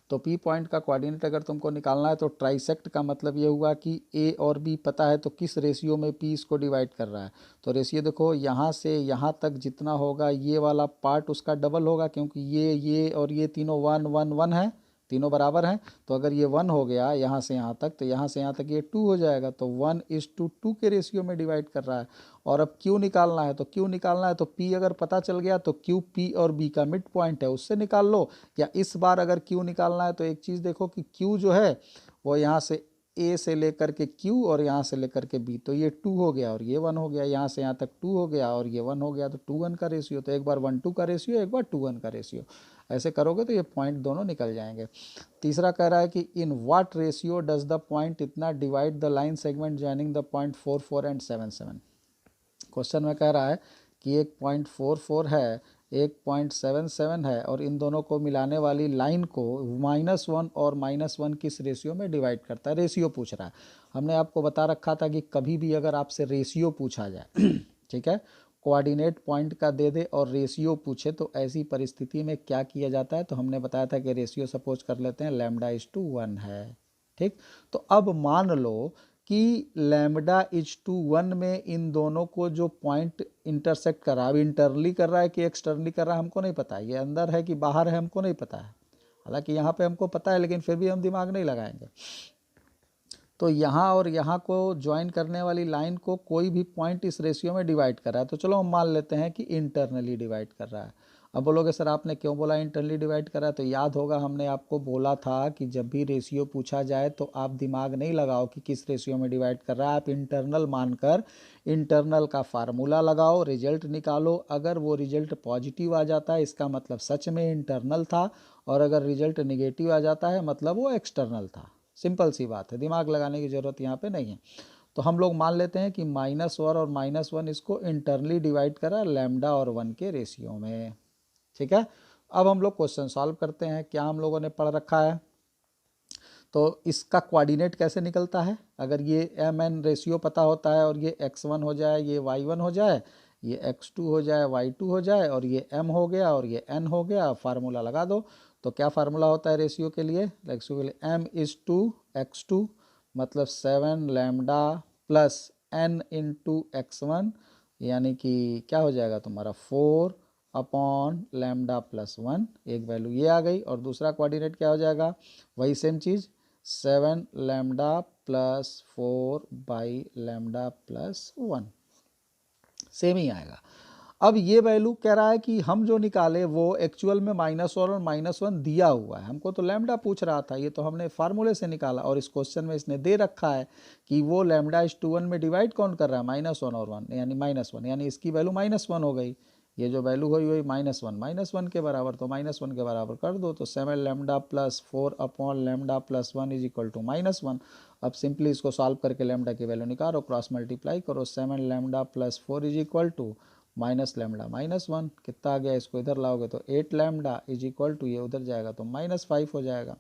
तो पी पॉइंट का कोऑर्डिनेट अगर तुमको निकालना है, तो ट्राइसेक्ट का मतलब ये हुआ कि ए और बी पता है, तो किस रेशियो में पी इसको डिवाइड कर रहा है। तो रेशियो देखो, यहाँ से यहाँ तक जितना होगा ये वाला पार्ट उसका डबल होगा, क्योंकि ये और ये तीनों 1 1 1 है, तीनों बराबर हैं। तो अगर ये 1 हो गया यहाँ से यहाँ तक, तो यहाँ से यहाँ तक ये 2 हो जाएगा, तो 1:2 के रेशियो में डिवाइड कर रहा है। और अब क्यू निकालना है, तो क्यू निकालना है तो पी अगर पता चल गया तो क्यू पी और बी का मिड पॉइंट है, उससे निकाल लो। या इस बार अगर क्यू निकालना है तो एक चीज़ देखो कि क्यू जो है वो यहाँ से ए से लेकर के क्यू और यहाँ से लेकर के बी, तो ये 2 हो गया और ये 1 हो गया, यहाँ से यहाँ तक 2 हो गया और ये 1 हो गया, तो 2:1 का रेशियो। तो एक बार 1:2 का रेशियो, एक बार 2:1 का रेशियो, ऐसे करोगे तो ये पॉइंट दोनों निकल जाएंगे। तीसरा कह रहा है कि in what ratio does the point इतना divide the line segment joining the point 4 4 and 7 7। Question में कह रहा है कि एक 0.44 है, एक 0.77 है, और इन दोनों को मिलाने वाली लाइन को -1 और -1 किस रेशियो में डिवाइड करता है, रेशियो पूछ रहा है। हमने आपको बता रखा था कि कभी भी अगर आपसे रेशियो पूछा जाए ठीक है, कोऑर्डिनेट पॉइंट का दे दे और रेशियो पूछे, तो ऐसी परिस्थिति में क्या किया जाता है। तो हमने बताया था कि रेशियो सपोज कर लेते हैं λ/1 है। ठीक, तो अब मान लो कि λ/1 में इन दोनों को जो पॉइंट इंटरसेक्ट कर रहा है, अब इंटरली कर रहा है कि एक्सटर्नली कर रहा है हमको नहीं पता है, ये अंदर है कि बाहर है हमको नहीं पता है, हालांकि यहाँ पे हमको पता है लेकिन फिर भी हम दिमाग नहीं लगाएंगे। तो यहाँ और यहाँ को ज्वाइन करने वाली लाइन को कोई भी पॉइंट इस रेशियो में डिवाइड कर रहा है, तो चलो हम मान लेते हैं कि इंटरनली डिवाइड कर रहा है। अब बोलोगे सर आपने क्यों बोला इंटरनली डिवाइड कर रहा है, तो याद होगा हमने आपको बोला था कि जब भी रेशियो पूछा जाए तो आप दिमाग नहीं लगाओ कि किस रेशियो में डिवाइड कर रहा है, आप इंटरनल मानकर इंटरनल का फार्मूला लगाओ, रिजल्ट निकालो। अगर वो रिजल्ट पॉजिटिव आ जाता है इसका मतलब सच में इंटरनल था, और अगर रिजल्ट निगेटिव आ जाता है मतलब वो एक्सटर्नल था। सिंपल सी बात है, दिमाग लगाने की ज़रूरत यहाँ पे नहीं है। तो हम लोग मान लेते हैं कि -1 और -1 इसको इंटरनली डिवाइड करा λ और 1 के रेशियो में। ठीक है, अब हम लोग क्वेश्चन सॉल्व करते हैं। क्या हम लोगों ने पढ़ रखा है, तो इसका कोऑर्डिनेट कैसे निकलता है। अगर ये mn रेशियो पता होता है और ये x1 हो जाए, ये y1 हो जाए, ये x2 हो जाए, y2 हो जाए, और ये m हो गया और ये n हो गया, फार्मूला लगा दो। तो क्या फार्मूला होता है रेशियो के लिए, m/x2 मतलब 7 λ + n इंटू x1, यानी कि क्या हो जाएगा तुम्हारा 4 अपॉन लैम्डा प्लस 1, एक वैल्यू ये आ गई। और दूसरा कोऑर्डिनेट क्या हो जाएगा, वही सेम चीज़ 7 lambda plus 4 by lambda plus 1, same ही आएगा। अब ये वैल्यू कह रहा है कि हम जो निकाले वो एक्चुअल में -1 और -1 दिया हुआ है, हमको तो लैम्डा पूछ रहा था, ये तो हमने फार्मूले से निकाला। और इस क्वेश्चन में इसने दे रखा है कि वो लैम्डा इस 1 में डिवाइड कौन कर रहा है, -1 और 1, यानी -1, यानी इसकी वैल्यू -1 हो गई। ये जो वैल्यू हुई वही -1 के बराबर, तो -1 के बराबर कर दो, तो 7 lambda plus 4 upon lambda plus 1 is equal to -1। अब सिंपली इसको सॉल्व करके लैम्डा की वैल्यू निकालो, क्रॉस मल्टीप्लाई करो, 7 lambda plus 4 is equal to minus lambda -1, कितना आ गया, इसको इधर लाओगे तो 8 लैम्डा इज इक्वल टू, ये उधर जाएगा तो -5 हो जाएगा।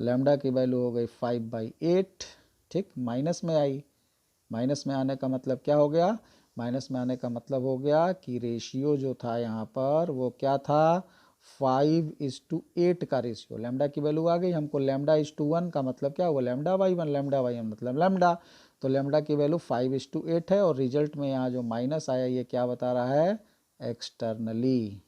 लैम्डा की वैल्यू हो गई 5/8, ठीक, माइनस में आई। माइनस में आने का मतलब क्या हो गया, माइनस में आने का मतलब हो गया कि रेशियो जो था यहाँ पर वो क्या था, 5:8 का रेशियो। लैम्डा की वैल्यू आ गई, हमको लैम्डा इज टू 1 का मतलब क्या हुआ, लैम्डा/1, लैम्डा/1 मतलब लैम्डा, तो लैम्डा की वैल्यू 5:8 है। और रिजल्ट में यहाँ जो माइनस आया ये क्या बता रहा है, एक्सटर्नली,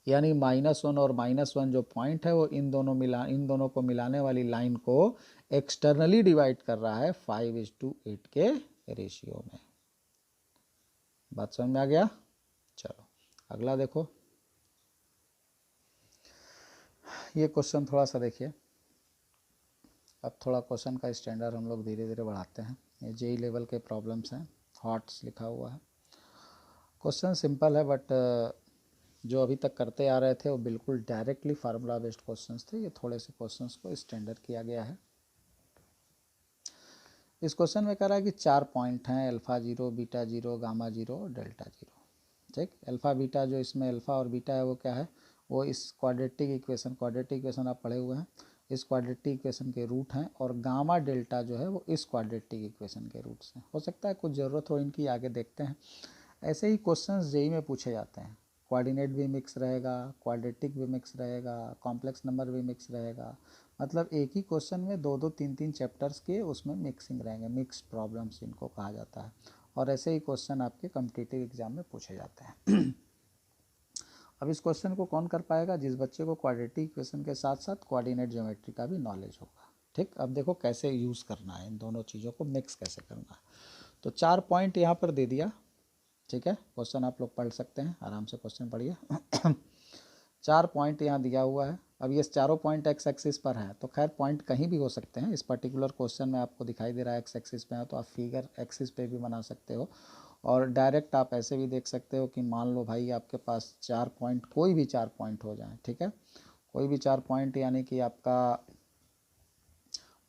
यानी -1 और -1 जो पॉइंट है वो इन दोनों को मिलाने वाली लाइन को एक्सटर्नली डिवाइड कर रहा है 5:8 के रेशियो में। बात समझ में आ गया। चलो अगला देखो, ये क्वेश्चन थोड़ा सा देखिए। अब थोड़ा क्वेश्चन का स्टैंडर्ड हम लोग धीरे धीरे बढ़ाते हैं। ये जेई लेवल के प्रॉब्लम्स हैं, हॉट्स लिखा हुआ है। क्वेश्चन सिंपल है, बट जो अभी तक करते आ रहे थे वो बिल्कुल डायरेक्टली फार्मूला बेस्ड क्वेश्चंस थे। ये थोड़े से क्वेश्चंस को स्टैंडर्ड किया गया है। इस क्वेश्चन में कह रहा है कि 4 पॉइंट हैं, अल्फ़ा 0, बीटा 0, गामा 0 और डेल्टा 0, ठीक। अल्फ़ा बीटा, जो इसमें अल्फ़ा और बीटा है वो क्या है, वो इस क्वाड्रेटिक इक्वेशन आप पढ़े हुए हैं, इस क्वाड्रेटिक इक्वेशन के रूट हैं। और गामा डेल्टा जो है वो इस क्वाड्रेटिक इक्वेशन के रूट्स हैं। हो सकता है कुछ ज़रूरत हो इनकी, आगे देखते हैं। ऐसे ही क्वेश्चंस जेई में पूछे जाते हैं। कोऑर्डिनेट भी मिक्स रहेगा, क्वाड्रेटिक भी मिक्स रहेगा, कॉम्प्लेक्स नंबर भी मिक्स रहेगा, मतलब एक ही क्वेश्चन में 2-2, 3-3 चैप्टर्स के उसमें मिक्सिंग रहेंगे, मिक्स प्रॉब्लम्स इनको कहा जाता है। और ऐसे ही क्वेश्चन आपके कॉम्पिटिटिव एग्जाम में पूछे जाते हैं। अब इस क्वेश्चन को कौन कर पाएगा, जिस बच्चे को क्वाड्रेटिक इक्वेशन के साथ साथ कोऑर्डिनेट ज्योमेट्री का भी नॉलेज होगा, ठीक। अब देखो कैसे यूज़ करना है, इन दोनों चीज़ों को मिक्स कैसे करना है। तो 4 पॉइंट यहाँ पर दे दिया, ठीक है। क्वेश्चन आप लोग पढ़ सकते हैं, आराम से क्वेश्चन पढ़िए। 4 पॉइंट यहाँ दिया हुआ है। अब ये चारों पॉइंट एक्स एक्सिस पर है, तो खैर पॉइंट कहीं भी हो सकते हैं। इस पर्टिकुलर क्वेश्चन में आपको दिखाई दे रहा है एक्स एक्सिस पे है, तो आप फिगर एक्सिस पे भी बना सकते हो। और डायरेक्ट आप ऐसे भी देख सकते हो कि मान लो भाई आपके पास 4 पॉइंट, कोई भी 4 पॉइंट हो जाए, ठीक है, कोई भी 4 पॉइंट, यानी कि आपका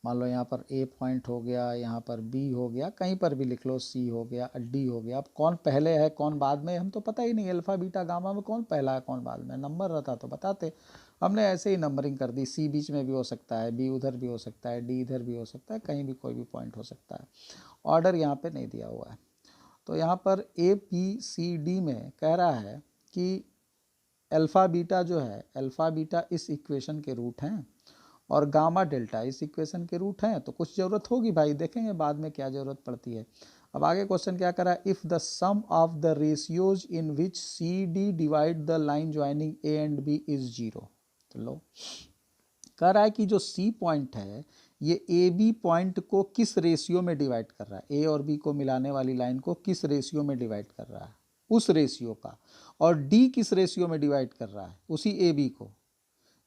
मान लो यहाँ पर ए पॉइंट हो गया, यहाँ पर बी हो गया, कहीं पर भी लिख लो, सी हो गया, डी हो गया। अब कौन पहले है कौन बाद में हम तो पता ही नहीं, अल्फ़ा बीटा गामा में कौन पहला है कौन बाद में, नंबर रहता तो बताते। हमने ऐसे ही नंबरिंग कर दी, सी बीच में भी हो सकता है, बी उधर भी हो सकता है, डी इधर भी हो सकता है, कहीं भी कोई भी पॉइंट हो सकता है। ऑर्डर यहाँ पर नहीं दिया हुआ है। तो यहाँ पर ए बी सी डी में कह रहा है कि अल्फ़ा बीटा जो है, अल्फ़ा बीटा इस इक्वेशन के रूट हैं और गामा डेल्टा इस इक्वेशन के रूट हैं। तो कुछ ज़रूरत होगी भाई, देखेंगे बाद में क्या ज़रूरत पड़ती है। अब आगे क्वेश्चन क्या करा है, if the sum of the ratios in which C D divide the line joining A and B is 0। तो लो कह रहा है कि जो सी पॉइंट है ये ए बी पॉइंट को किस रेशियो में डिवाइड कर रहा है, ए और बी को मिलाने वाली लाइन को किस रेशियो में डिवाइड कर रहा है, उस रेशियो का। और डी किस रेशियो में डिवाइड कर रहा है, उसी ए बी को।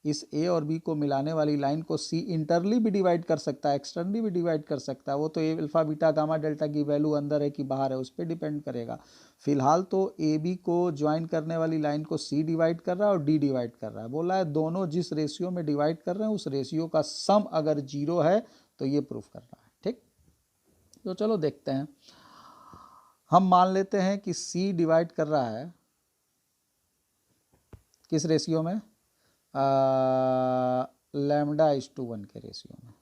इस ए और बी को मिलाने वाली लाइन को सी इंटरली भी डिवाइड कर सकता है, एक्सटर्नली भी डिवाइड कर सकता है। वो तो ए अल्फा बीटा गामा डेल्टा की वैल्यू अंदर है कि बाहर है उस पर डिपेंड करेगा। फिलहाल तो ए बी को ज्वाइन करने वाली लाइन को सी डिवाइड कर रहा है और डी डिवाइड कर रहा है। बोला है दोनों जिस रेशियो में डिवाइड कर रहे हैं उस रेशियो का सम अगर 0 है तो ये प्रूफ करना है, ठीक। तो चलो देखते हैं। हम मान लेते हैं कि सी डिवाइड कर रहा है किस रेशियो में, λ/1 के रेशियो में।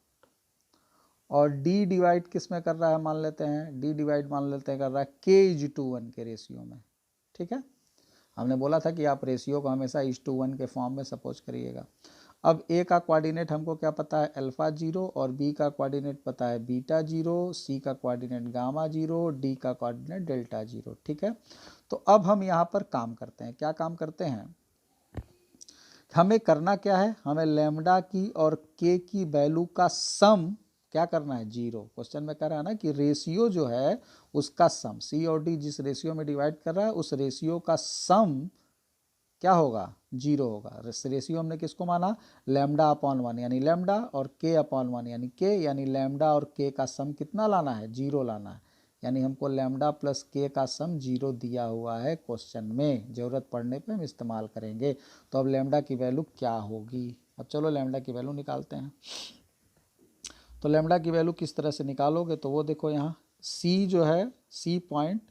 और डी डिवाइड किस में कर रहा है, मान लेते हैं डी डिवाइड मान लेते हैं कर रहा है k/1 के रेशियो में, ठीक है। हमने बोला था कि आप रेशियो को हमेशा 1:1 के फॉर्म में सपोज करिएगा। अब ए का कोऑर्डिनेट हमको क्या पता है, अल्फा 0, और बी का कोऑर्डिनेट पता है बीटा 0, सी का कोऑर्डिनेट गामा 0, डी का कोऑर्डिनेट डेल्टा 0। ठीक है, तो अब हम यहाँ पर काम करते हैं। क्या काम करते हैं, हमें करना क्या है, हमें लैम्डा की और के की वैल्यू का सम क्या करना है, 0। क्वेश्चन में कह रहा है ना कि रेशियो जो है उसका सम, सी और डी जिस रेशियो में डिवाइड कर रहा है उस रेशियो का सम क्या होगा, 0 होगा। रेशियो हमने किसको माना, लैम्डा अपॉन 1 यानी लैम्डा, और के अपॉन 1 यानी के, यानी लैम्डा और के का सम कितना लाना है, 0 लाना है। यानी हमको लैम्डा प्लस के का सम 0 दिया हुआ है क्वेश्चन में, ज़रूरत पड़ने पे हम इस्तेमाल करेंगे। तो अब लैम्डा की वैल्यू क्या होगी, अब चलो लैम्डा की वैल्यू निकालते हैं। तो लैम्डा की वैल्यू किस तरह से निकालोगे, तो वो देखो यहाँ सी जो है, सी पॉइंट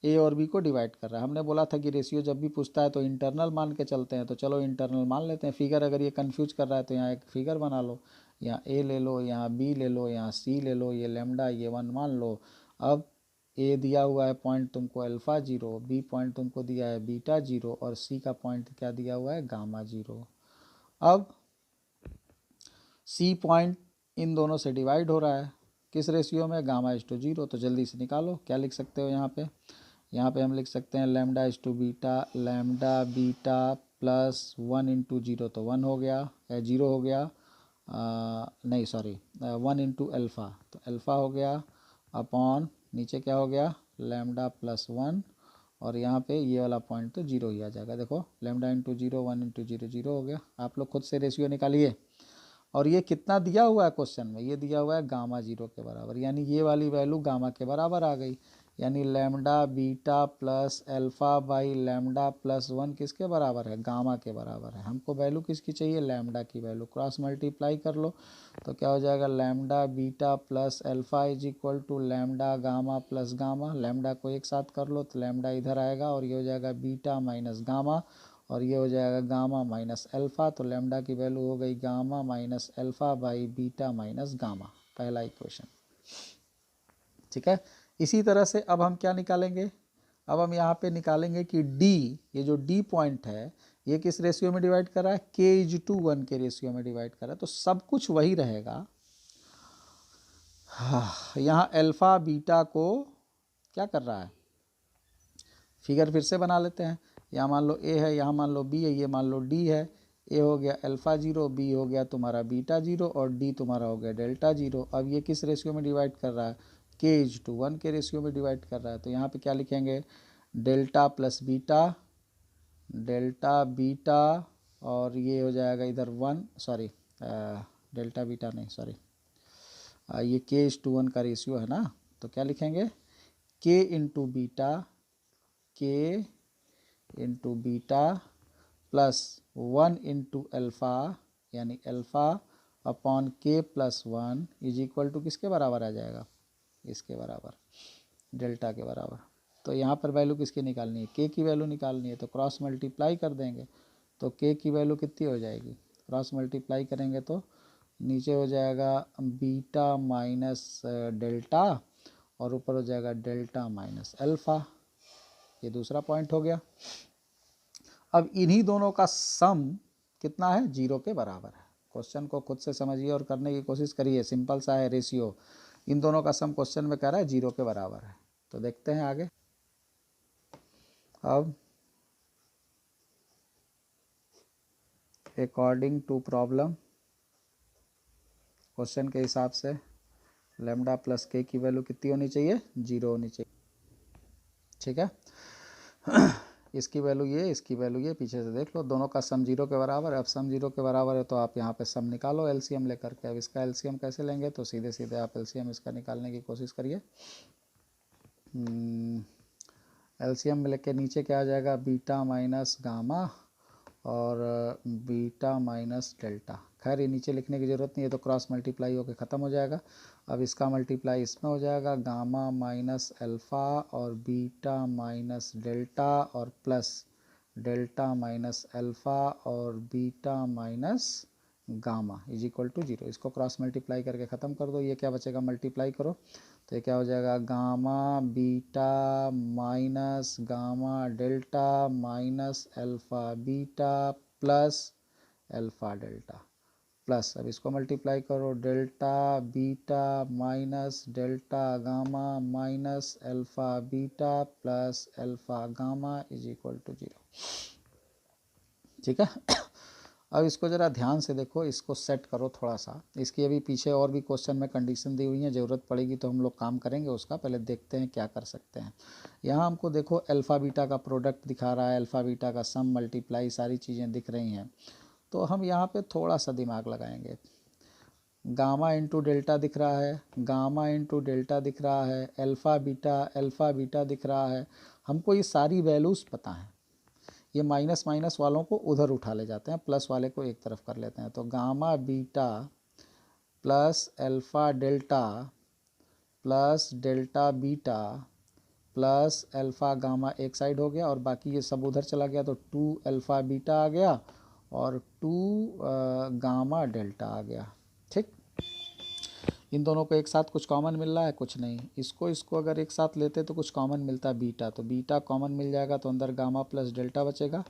ए और बी को डिवाइड कर रहा है। हमने बोला था कि रेशियो जब भी पूछता है तो इंटरनल मान के चलते हैं, तो चलो इंटरनल मान लेते हैं। फिगर अगर ये कंफ्यूज कर रहा है तो यहाँ एक फिगर बना लो, यहाँ ए ले लो, यहाँ बी ले लो, यहाँ सी ले लो, ये लैम्डा ये 1 मान लो। अब ए दिया हुआ है पॉइंट तुमको अल्फा 0, बी पॉइंट तुमको दिया है बीटा 0, और सी का पॉइंट क्या दिया हुआ है, गामा 0। अब सी पॉइंट इन दोनों से डिवाइड हो रहा है, किस रेशियो में, गामा इज टू 0। तो जल्दी से निकालो, क्या लिख सकते हो यहाँ पे हम लिख सकते हैं lambda is to beta, lambda beta plus 1 into 0, तो 1 हो गया, 0 हो गया, नहीं सॉरी 1 इंटू अल्फ़ा, तो अल्फ़ा हो गया, अपॉन नीचे क्या हो गया, लैम्डा प्लस 1, और यहाँ पे ये वाला पॉइंट तो 0 ही आ जाएगा। देखो लैम्डा इंटू 0, 1 इंटू 0, 0 हो गया। आप लोग खुद से रेशियो निकालिए। और ये कितना दिया हुआ है क्वेश्चन में, ये दिया हुआ है गामा 0 के बराबर, यानी ये वाली वैल्यू गामा के बराबर आ गई। यानी lambda beta plus alpha by lambda plus 1 किसके बराबर है, गामा के बराबर है। हमको वैल्यू किसकी चाहिए, लैम्डा की वैल्यू। क्रॉस मल्टीप्लाई कर लो तो क्या हो जाएगा, lambda beta plus alpha is equal to lambda gamma plus gamma. Lambda को एक साथ कर लो तो लैम्डा इधर आएगा, और ये हो जाएगा बीटा माइनस गामा, और ये हो जाएगा गामा माइनस अल्फ़ा। तो लैम्डा की वैल्यू हो गई gamma minus alpha by beta minus gamma, पहला इक्वेशन। ठीक है, इसी तरह से अब हम क्या निकालेंगे, अब हम यहाँ पे निकालेंगे कि डी, ये जो डी पॉइंट है ये किस रेशियो में डिवाइड कर रहा है, के इज टू 1 के रेशियो में डिवाइड कर रहा है। तो सब कुछ वही रहेगा। यहाँ अल्फ़ा बीटा को क्या कर रहा है, फिगर फिर से बना लेते हैं। यहाँ मान लो ए है, यहाँ मान लो बी है, ये मान लो डी है। ए हो गया अल्फ़ा 0, बी हो गया तुम्हारा बीटा 0, और डी तुम्हारा हो गया डेल्टा 0। अब ये किस रेशियो में डिवाइड कर रहा है, के इज टू 1 के रेशियो में डिवाइड कर रहा है। तो यहाँ पे क्या लिखेंगे, delta plus beta, delta beta, और ये हो जाएगा इधर 1, सॉरी डेल्टा बीटा नहीं सॉरी, ये के इज टू 1 का रेशियो है ना, तो क्या लिखेंगे, के इंटू बीटा, के into beta plus 1 into alpha, यानी अल्फ़ा अपॉन के प्लस 1 इज इक्वल टू किसके बराबर आ जाएगा, इसके बराबर, डेल्टा के बराबर। तो यहाँ पर वैल्यू किसकी निकालनी है, के की वैल्यू निकालनी है, तो क्रॉस मल्टीप्लाई कर देंगे। तो के की वैल्यू कितनी हो जाएगी, क्रॉस मल्टीप्लाई करेंगे तो नीचे हो जाएगा बीटा माइनस डेल्टा, और ऊपर हो जाएगा डेल्टा माइनस अल्फ़ा। ये दूसरा पॉइंट हो गया। अब इन्हीं दोनों का सम कितना है, 0 के बराबर है। क्वेश्चन को खुद से समझिए और करने की कोशिश करिए, सिंपल सा है रेशियो। इन दोनों का सम क्वेश्चन में कह रहा है 0 के बराबर है। तो देखते हैं आगे। अब अकॉर्डिंग टू प्रॉब्लम, क्वेश्चन के हिसाब से लैम्डा प्लस के की वैल्यू कितनी होनी चाहिए, 0 होनी चाहिए। ठीक है, इसकी वैल्यू ये, इसकी वैल्यू ये, पीछे से देख लो, दोनों का सम 0 के बराबर है। अब सम 0 के बराबर है तो आप यहाँ पे सम निकालो एलसीएम लेकर के। अब इसका एलसीएम कैसे लेंगे, तो सीधे सीधे आप एलसीएम इसका निकालने की कोशिश करिए। एलसीएम लेके नीचे क्या आ जाएगा, बीटा माइनस गामा और बीटा माइनस डेल्टा। खैर ये नीचे लिखने की ज़रूरत नहीं है, तो क्रॉस मल्टीप्लाई होकर ख़त्म हो जाएगा। अब इसका मल्टीप्लाई इसमें हो जाएगा, गामा माइनस अल्फ़ा और बीटा माइनस डेल्टा, और प्लस डेल्टा माइनस अल्फ़ा और beta minus gamma is equal to 0। इसको क्रॉस मल्टीप्लाई करके ख़त्म कर दो। ये क्या बचेगा, मल्टीप्लाई करो तो ये क्या हो जाएगा, gamma beta minus gamma delta minus alpha beta plus alpha delta. Plus, अब इसको मल्टीप्लाई करो, delta beta minus delta gamma minus alpha beta plus alpha gamma is equal to 0। ठीक है। अब इसको ज़रा ध्यान से देखो, इसको सेट करो थोड़ा सा। इसकी अभी पीछे और भी क्वेश्चन में कंडीशन दी हुई है, ज़रूरत पड़ेगी तो हम लोग काम करेंगे उसका, पहले देखते हैं क्या कर सकते हैं। यहाँ हमको देखो अल्फ़ा बीटा का प्रोडक्ट दिखा रहा है, अल्फ़ा बीटा का सम मल्टीप्लाई सारी चीज़ें दिख रही हैं। तो हम यहाँ पे थोड़ा सा दिमाग लगाएंगे। गामा इंटू डेल्टा दिख रहा है, गामा इंटू डेल्टा दिख रहा है, अल्फ़ा बीटा दिख रहा है। हमको ये सारी वैल्यूज़ पता हैं। ये माइनस माइनस वालों को उधर उठा ले जाते हैं, प्लस वाले को एक तरफ कर लेते हैं। तो gamma beta plus alpha delta plus delta beta plus alpha gamma एक साइड हो गया, और बाकी ये सब उधर चला गया। तो 2 अल्फ़ा बीटा आ गया और 2 गामा डेल्टा आ गया। ठीक, इन दोनों को एक साथ कुछ कॉमन मिल रहा है? कुछ नहीं। इसको अगर एक साथ लेते तो कुछ कॉमन मिलता बीटा, तो बीटा कॉमन मिल जाएगा, तो अंदर गामा प्लस डेल्टा बचेगा।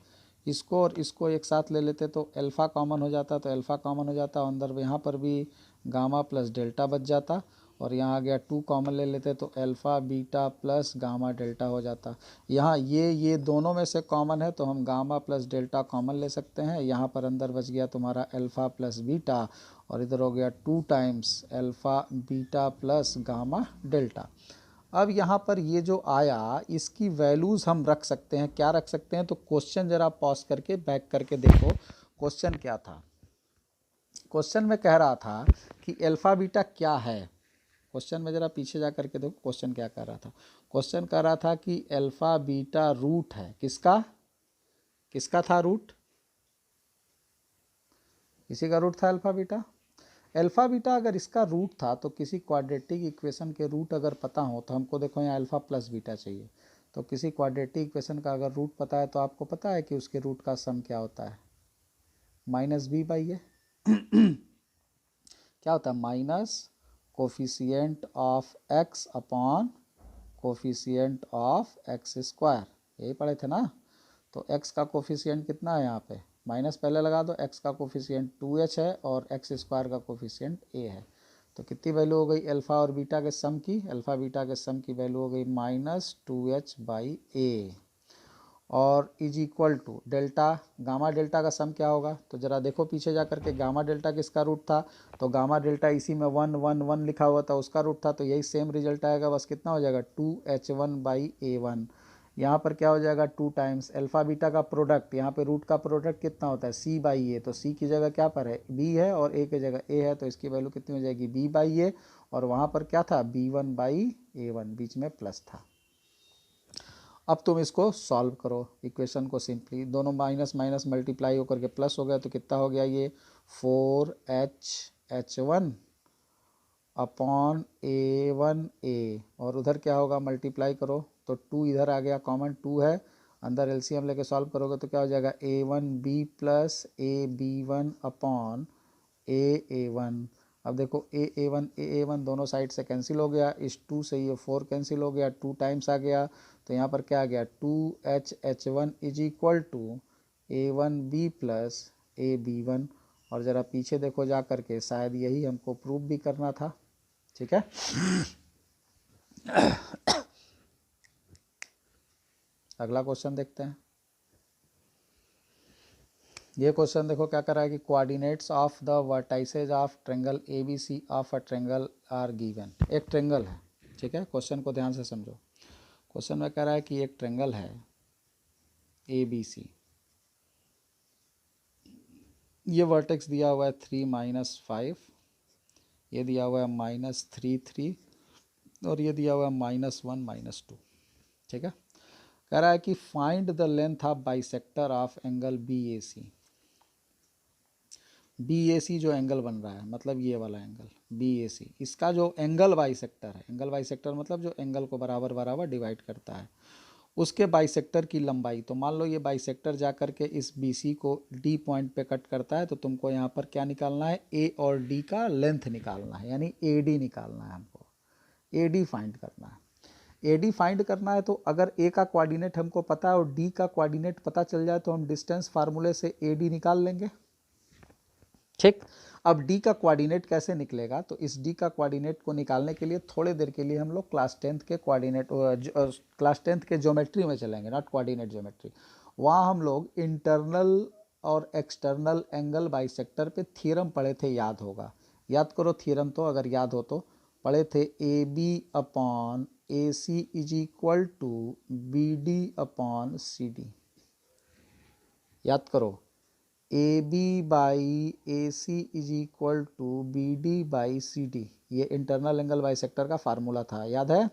इसको और इसको एक साथ ले लेते तो अल्फ़ा कॉमन हो जाता, तो अल्फ़ा कॉमन हो जाता, अंदर यहाँ पर भी गामा प्लस डेल्टा बच जाता, और यहाँ आ गया 2 कॉमन ले लेते तो alpha beta plus gamma delta हो जाता। यहाँ ये दोनों में से कॉमन है तो हम गामा प्लस डेल्टा कॉमन ले सकते हैं। यहाँ पर अंदर बच गया तुम्हारा अल्फ़ा प्लस बीटा, और इधर हो गया 2 times alpha beta plus gamma delta. अब यहाँ पर ये जो आया, इसकी वैल्यूज़ हम रख सकते हैं। क्या रख सकते हैं? तो क्वेश्चन ज़रा पॉज करके बैक करके देखो, क्वेश्चन क्या था। क्वेश्चन में कह रहा था कि अल्फ़ा बीटा क्या है। क्वेश्चन में ज़रा पीछे जा करके देखो, क्वेश्चन क्या कर रहा था। क्वेश्चन कह रहा था कि अल्फ़ा बीटा रूट है किसका? किसका था रूट? इसी का रूट था अल्फ़ा बीटा। अल्फ़ा बीटा अगर इसका रूट था तो किसी क्वाड्रेटिक इक्वेशन के रूट अगर पता हो तो हमको देखो यहाँ अल्फ़ा प्लस बीटा चाहिए, तो किसी क्वाड्रेटिक इक्वेशन का अगर रूट पता है तो आपको पता है कि उसके रूट का सम क्या होता है? माइनस बी बाई ए। क्या होता है? Minus coefficient of x upon coefficient of x square, यही पढ़े थे ना। तो x का कोफिशिएंट कितना है यहाँ पे? माइनस पहले लगा दो, x का कोफिशिएंट 2h है और एक्स स्क्वायर का कोफिशिएंट a है। तो कितनी वैल्यू हो गई अल्फ़ा और बीटा के सम की? अल्फ़ा बीटा के सम की वैल्यू हो गई -2h/a, और is equal to delta gamma delta का सम क्या होगा? तो ज़रा देखो पीछे जा करके, गामा डेल्टा किसका रूट था? तो गामा डेल्टा इसी में 1 1 1 लिखा हुआ था, उसका रूट था। तो यही सेम रिजल्ट आएगा, बस कितना हो जाएगा? 2h1/a1। यहाँ पर क्या हो जाएगा? 2 टाइम्स अल्फ़ा बीटा का प्रोडक्ट, यहाँ पे रूट का प्रोडक्ट कितना होता है? c/a, तो c की जगह क्या पर है? b है, और a की जगह a है, तो इसकी वैल्यू कितनी हो जाएगी? b/a, और वहाँ पर क्या था? b1/a1, बीच में प्लस था। अब तुम इसको सॉल्व करो, इक्वेशन को सिंपली, दोनों माइनस माइनस मल्टीप्लाई होकर के प्लस हो गया, तो कितना हो गया ये? 4h(h1) अपॉन a1a, और उधर क्या होगा? मल्टीप्लाई करो तो 2 इधर आ गया, कॉमन 2 है, अंदर एलसीएम लेके सॉल्व करोगे तो क्या हो जाएगा? a1b plus ab1 upon a1। अब देखो a1 दोनों साइड से कैंसिल हो गया, इस 2 से ये 4 कैंसिल हो गया, 2 टाइम्स आ गया, तो यहाँ पर क्या आ गया? 2h(h1) is equal to a1b plus ab1। और ज़रा पीछे देखो जा करके, शायद यही हमको प्रूव भी करना था। ठीक है, अगला क्वेश्चन देखते हैं। ये क्वेश्चन देखो क्या कर रहा है कि coordinates of the vertices of triangle ABC of a triangle are given. एक ट्रेंगल है, ठीक है, क्वेश्चन को ध्यान से समझो। क्वेश्चन में कह रहा है कि एक ट्रेंगल है ABC, ये वर्टेक्स दिया हुआ है 3 - 5, ये दिया हुआ है -3 3, और ये दिया हुआ है -1 -2। ठीक है, कह रहा है कि find the length of bisector of angle BAC। BAC जो एंगल बन रहा है, मतलब ये वाला एंगल BAC, इसका जो एंगल बाइसेक्टर है, एंगल बाइसेक्टर मतलब जो एंगल को बराबर बराबर डिवाइड करता है, उसके बाइसेक्टर की लंबाई। तो मान लो ये बाइसेक्टर जा कर के इस BC को D पॉइंट पे कट करता है, तो तुमको यहाँ पर क्या निकालना है? A और D का लेंथ निकालना है, यानी AD निकालना है हमको, AD फाइंड करना है। AD फाइंड करना है, तो अगर A का कोऑर्डिनेट हमको पता है और D का कोऑर्डिनेट पता चल जाए तो हम डिस्टेंस फार्मूले से AD निकाल लेंगे। ठीक, अब डी का कोऑर्डिनेट कैसे निकलेगा, तो इस डी का कोऑर्डिनेट को निकालने के लिए थोड़े देर के लिए हम लोग क्लास 10th के कोऑर्डिनेट क्लास 10th के ज्योमेट्री में चलेंगे, नॉट कोऑर्डिनेट ज्योमेट्री। वहाँ हम लोग इंटरनल और एक्सटर्नल एंगल बाइसेक्टर पे थ्योरम पढ़े थे, याद होगा, याद करो थ्योरम, तो अगर याद हो तो पढ़े थे A B upon A C is equal to B D upon C D, याद करो, A B by A C is equal to B D by C D, ये इंटरनल एंगल बाइसेक्टर का फार्मूला था, याद है।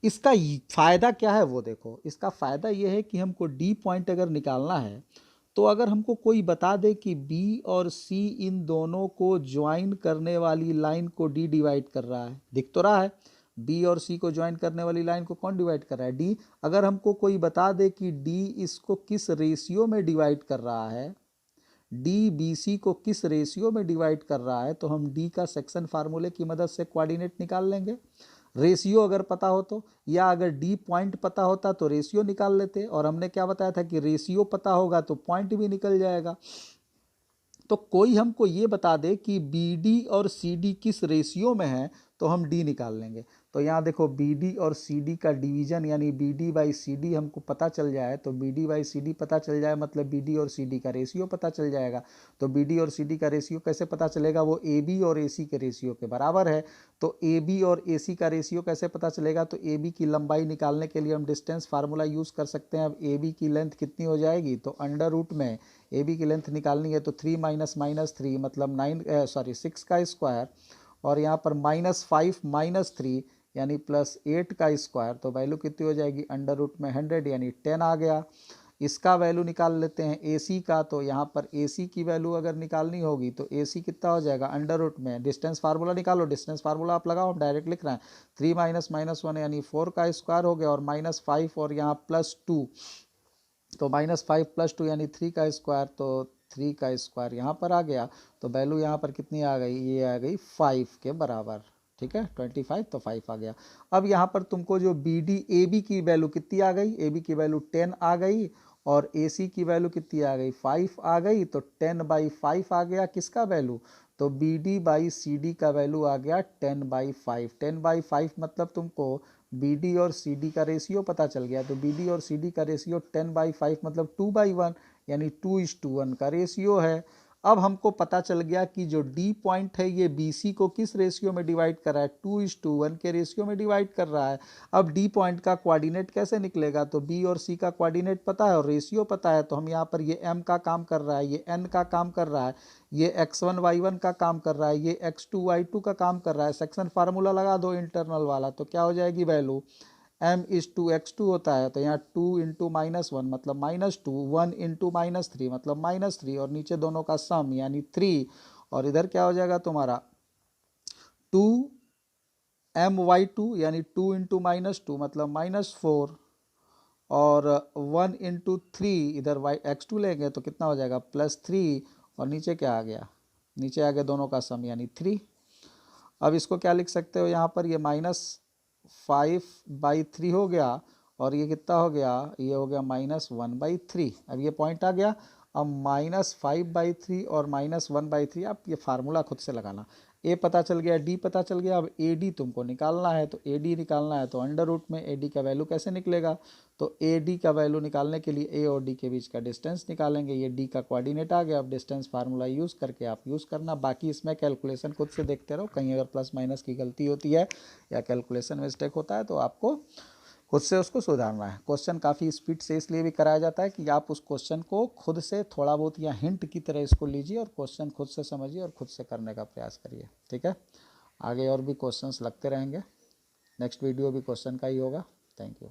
इसका फ़ायदा क्या है वो देखो, इसका फ़ायदा ये है कि हमको डी पॉइंट अगर निकालना है तो अगर हमको कोई बता दे कि बी और सी इन दोनों को ज्वाइन करने वाली लाइन को डी डिवाइड कर रहा है, दिख तो रहा है, बी और सी को ज्वाइन करने वाली लाइन को कौन डिवाइड कर रहा है, डी। अगर हमको कोई बता दे कि डी इसको किस रेशियो में डिवाइड कर रहा है, डी बी सी को किस रेशियो में डिवाइड कर रहा है, तो हम डी का सेक्शन फार्मूले की मदद से कोऑर्डिनेट निकाल लेंगे। रेशियो अगर पता हो तो, या अगर डी पॉइंट पता होता तो रेशियो निकाल लेते, और हमने क्या बताया था कि रेशियो पता होगा तो पॉइंट भी निकल जाएगा। तो कोई हमको ये बता दे कि बी डी और सी डी किस रेशियो में है तो हम डी निकाल लेंगे। तो यहाँ देखो बी डी और सी डी का डिवीजन यानी B D by C D हमको पता चल जाए, तो B D by C D पता चल जाए मतलब बी डी और सी डी का रेशियो पता चल जाएगा। तो बी डी और सी डी का रेशियो कैसे पता चलेगा, वो ए बी और ए सी के रेशियो के बराबर है। तो ए बी और ए सी का रेशियो कैसे पता चलेगा, तो ए बी की लंबाई निकालने के लिए हम डिस्टेंस फार्मूला यूज़ कर सकते हैं। अब ए बी की लेंथ कितनी हो जाएगी, तो अंडर रूट में ए बी की लेंथ निकालनी है तो 3 माइनस माइनस 3 मतलब 6 का स्क्वायर, और यहाँ पर -5 माइनस 3 यानी +8 का स्क्वायर, तो वैल्यू कितनी हो जाएगी, अंडर रूट में 100 यानी 10 आ गया। इसका वैल्यू निकाल लेते हैं ए सी का, तो यहाँ पर ए सी की वैल्यू अगर निकालनी होगी तो ए सी कितना हो जाएगा, अंडर रूट में डिस्टेंस फार्मूला निकालो, डिस्टेंस फार्मूला आप लगाओ, हम डायरेक्ट लिख रहे हैं 3 माइनस माइनस 1 यानी 4 का स्क्वायर हो गया, और -5 और यहाँ +2, तो -5 + 2 यानी 3 का स्क्वायर, तो 3 का स्क्वायर यहाँ पर आ गया, तो वैल्यू यहाँ पर कितनी आ गई, ये आ गई 5 के बराबर, ठीक है 25, तो 5 आ गया। अब यहाँ पर तुमको जो बी डी ए बी की वैल्यू कितनी आ गई, ए बी की वैल्यू 10 आ गई, और ए सी की वैल्यू कितनी आ गई, 5 आ गई, तो 10/5 आ गया किसका वैल्यू, तो B D by C D का वैल्यू आ गया 10/5। 10/5 मतलब तुमको बी डी और सी डी का रेशियो पता चल गया, तो बी डी और सी डी का रेशियो 10/5 मतलब 2/1 यानी 2:1 का रेशियो है। अब हमको पता चल गया कि जो डी पॉइंट है ये बी सी को किस रेशियो में डिवाइड कर रहा है, 2:1 के रेशियो में डिवाइड कर रहा है। अब डी पॉइंट का कोऑर्डिनेट कैसे निकलेगा, तो बी और सी का कोऑर्डिनेट पता है और रेशियो पता है, तो हम यहाँ पर ये m का काम कर रहा है, ये n का काम कर रहा है, ये x1 y1 का काम कर रहा है, ये x2 y2 का काम कर रहा है। सेक्शन फार्मूला लगा दो इंटरनल वाला, तो क्या हो जाएगी वैल्यू, m/2x2 होता है, तो यहाँ 2 × -1 मतलब -2, 1 × -3 मतलब -3, और नीचे दोनों का सम यानी 3, और इधर क्या हो जाएगा तुम्हारा 2my2 यानी 2 × -2 मतलब -4, और 1 × 3 इधर x2 लेंगे तो कितना हो जाएगा +3, और नीचे क्या आ गया, नीचे आ गया दोनों का सम यानी 3। अब इसको क्या लिख सकते हो, यहाँ पर ये -5/3 हो गया, और ये कितना हो गया, ये हो गया -1/3। अब ये पॉइंट आ गया। अब -5/3 और -1/3 आप ये फार्मूला खुद से लगाना। ए पता चल गया, डी पता चल गया, अब ए डी तुमको निकालना है, तो ए डी निकालना है तो अंडर रूट में ए डी का वैल्यू कैसे निकलेगा, तो ए डी का वैल्यू निकालने के लिए ए और डी के बीच का डिस्टेंस निकालेंगे, ये डी का कोऑर्डिनेट आ गया। अब डिस्टेंस फार्मूला यूज़ करके आप यूज़ करना, बाकी इसमें कैलकुलेशन खुद से देखते रहो, कहीं अगर प्लस माइनस की गलती होती है या कैलकुलेशन मिस्टेक होता है तो आपको खुद से उसको सुधारना है। क्वेश्चन काफ़ी स्पीड से इसलिए भी कराया जाता है कि आप उस क्वेश्चन को खुद से थोड़ा बहुत या हिंट की तरह इसको लीजिए और क्वेश्चन खुद से समझिए और खुद से करने का प्रयास करिए, ठीक है। आगे और भी क्वेश्चंस लगते रहेंगे, नेक्स्ट वीडियो भी क्वेश्चन का ही होगा। Thank you.